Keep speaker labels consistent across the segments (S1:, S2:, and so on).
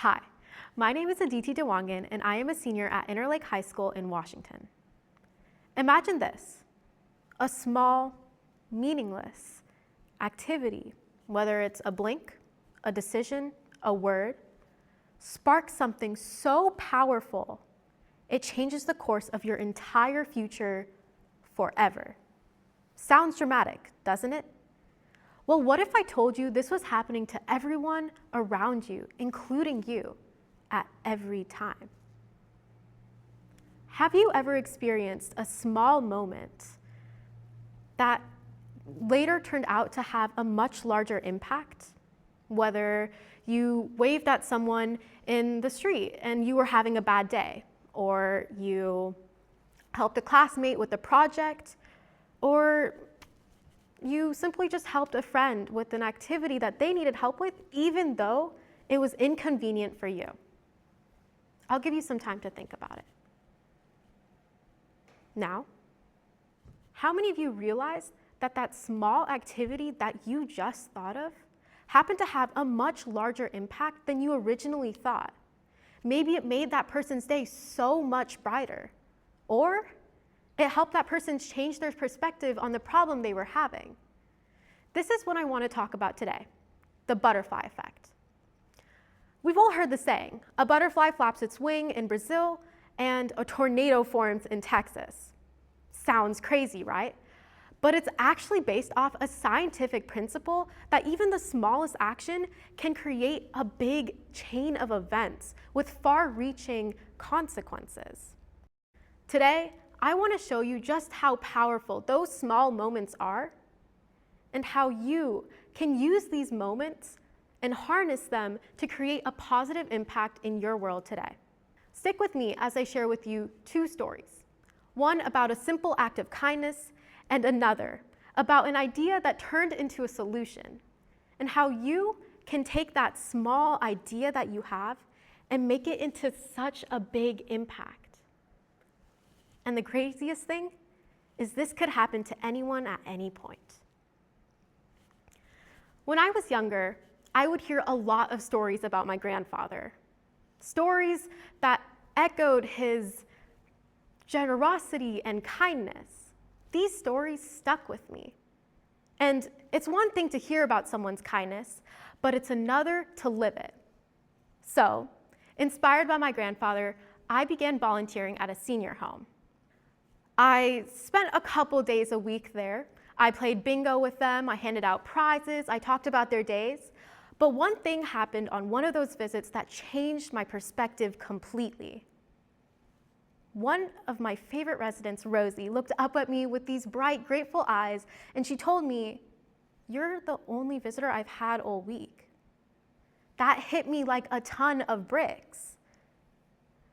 S1: Hi, my name is Aditi Dewangan, and I am a senior at Interlake High School in Washington. Imagine this, a small, meaningless activity, whether it's a blink, a decision, a word, sparks something so powerful, it changes the course of your entire future forever. Sounds dramatic, doesn't it? Well, what if I told you this was happening to everyone around you, including you, at every time? Have you ever experienced a small moment that later turned out to have a much larger impact? Whether you waved at someone in the street and you were having a bad day, or you helped a classmate with a project, or you simply just helped a friend with an activity that they needed help with, even though it was inconvenient for you. I'll give you some time to think about it. Now, how many of you realize that that small activity that you just thought of happened to have a much larger impact than you originally thought? Maybe it made that person's day so much brighter, or it helped that person change their perspective on the problem they were having. This is what I want to talk about today, the butterfly effect. We've all heard the saying, a butterfly flaps its wing in Brazil and a tornado forms in Texas. Sounds crazy, right? But it's actually based off a scientific principle that even the smallest action can create a big chain of events with far-reaching consequences. Today, I want to show you just how powerful those small moments are and how you can use these moments and harness them to create a positive impact in your world today. Stick with me as I share with you two stories. One about a simple act of kindness and another about an idea that turned into a solution, and how you can take that small idea that you have and make it into such a big impact. And the craziest thing is this could happen to anyone at any point. When I was younger, I would hear a lot of stories about my grandfather. Stories that echoed his generosity and kindness. These stories stuck with me. And it's one thing to hear about someone's kindness, but it's another to live it. So, inspired by my grandfather, I began volunteering at a senior home. I spent a couple days a week there. I played bingo with them, I handed out prizes, I talked about their days. But one thing happened on one of those visits that changed my perspective completely. One of my favorite residents, Rosie, looked up at me with these bright, grateful eyes, and she told me, "You're the only visitor I've had all week." That hit me like a ton of bricks.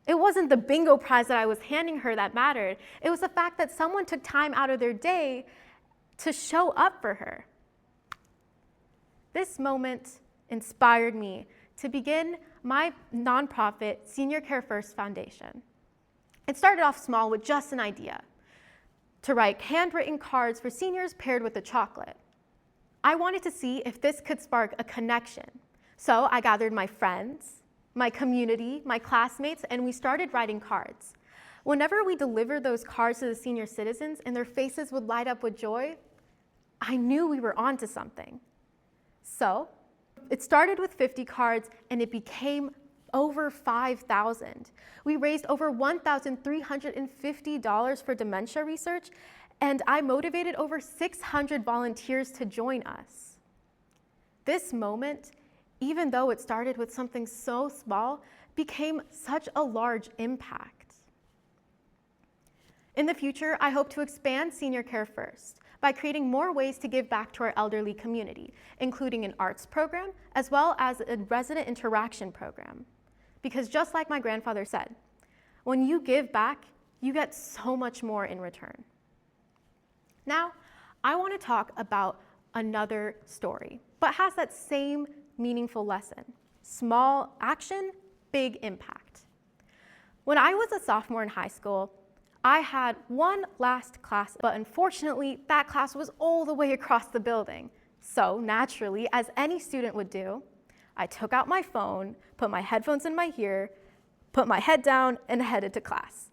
S1: It wasn't the bingo prize that I was handing her that mattered. It was the fact that someone took time out of their day to show up for her. This moment inspired me to begin my nonprofit Senior Care First Foundation. It started off small with just an idea, to write handwritten cards for seniors paired with a chocolate. I wanted to see if this could spark a connection. So I gathered my friends, my community, my classmates, and we started writing cards. Whenever we delivered those cards to the senior citizens and their faces would light up with joy, I knew we were onto something. So it started with 50 cards and it became over 5,000. We raised over $1,350 for dementia research, and I motivated over 600 volunteers to join us. This moment, even though it started with something so small, became such a large impact. In the future, I hope to expand Senior Care First by creating more ways to give back to our elderly community, including an arts program, as well as a resident interaction program. Because just like my grandfather said, when you give back, you get so much more in return. Now, I want to talk about another story, but has that same meaningful lesson. Small action, big impact. When I was a sophomore in high school, I had one last class, but unfortunately, that class was all the way across the building. So naturally, as any student would do, I took out my phone, put my headphones in my ear, put my head down, and headed to class.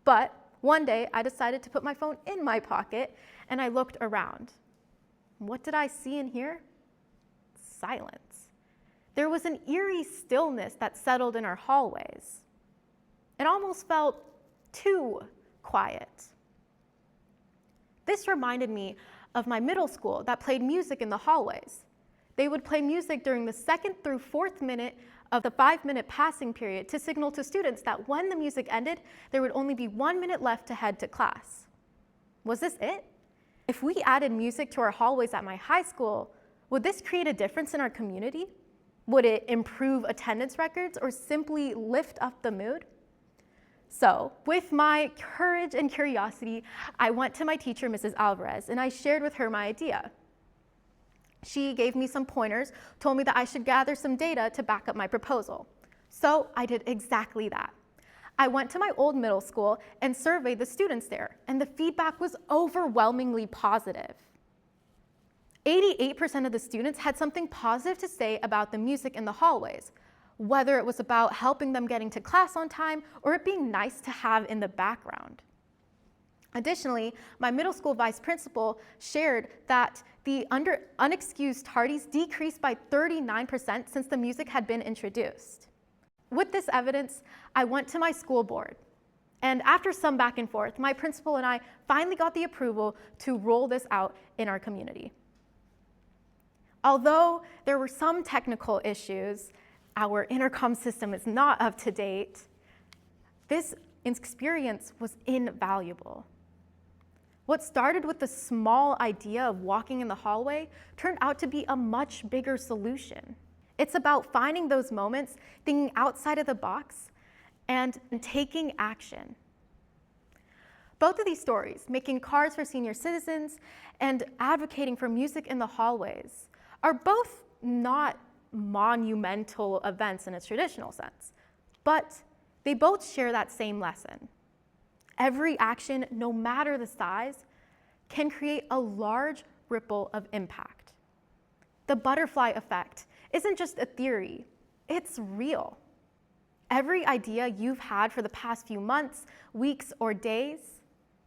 S1: But one day, I decided to put my phone in my pocket, and I looked around. What did I see and hear? Silence. There was an eerie stillness that settled in our hallways. It almost felt too quiet. This reminded me of my middle school that played music in the hallways. They would play music during the 2nd through 4th minute of the 5-minute passing period to signal to students that when the music ended, there would only be 1 minute left to head to class. Was this it? If we added music to our hallways at my high school, would this create a difference in our community? Would it improve attendance records or simply lift up the mood? So, with my courage and curiosity, I went to my teacher, Mrs. Alvarez, and I shared with her my idea. She gave me some pointers, told me that I should gather some data to back up my proposal. So I did exactly that. I went to my old middle school and surveyed the students there, and the feedback was overwhelmingly positive. 88% of the students had something positive to say about the music in the hallways, whether it was about helping them getting to class on time or it being nice to have in the background. Additionally, my middle school vice principal shared that the unexcused tardies decreased by 39% since the music had been introduced. With this evidence, I went to my school board. And after some back and forth, my principal and I finally got the approval to roll this out in our community. Although there were some technical issues, our intercom system is not up to date, this experience was invaluable. What started with the small idea of walking in the hallway turned out to be a much bigger solution. It's about finding those moments, thinking outside of the box, and taking action. Both of these stories, making cards for senior citizens and advocating for music in the hallways, are both not monumental events in a traditional sense, but they both share that same lesson. Every action, no matter the size, can create a large ripple of impact. The butterfly effect isn't just a theory, it's real. Every idea you've had for the past few months, weeks, or days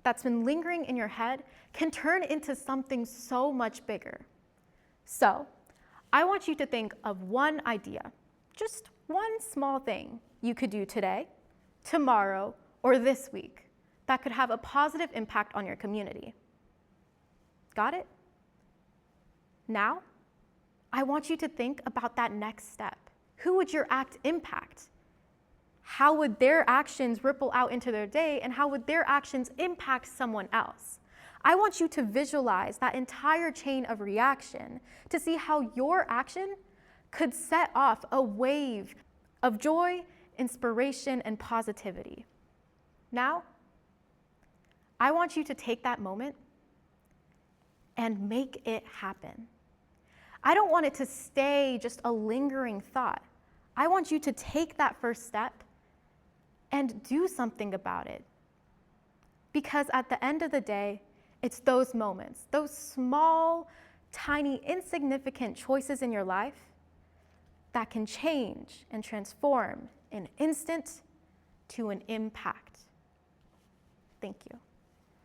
S1: that's been lingering in your head can turn into something so much bigger. So, I want you to think of one idea, just one small thing you could do today, tomorrow, or this week that could have a positive impact on your community. Got it? Now, I want you to think about that next step. Who would your act impact? How would their actions ripple out into their day, and how would their actions impact someone else? I want you to visualize that entire chain of reaction to see how your action could set off a wave of joy, inspiration, and positivity. Now, I want you to take that moment and make it happen. I don't want it to stay just a lingering thought. I want you to take that first step and do something about it. Because at the end of the day, it's those moments, those small, tiny, insignificant choices in your life that can change and transform an instant to an impact. Thank you.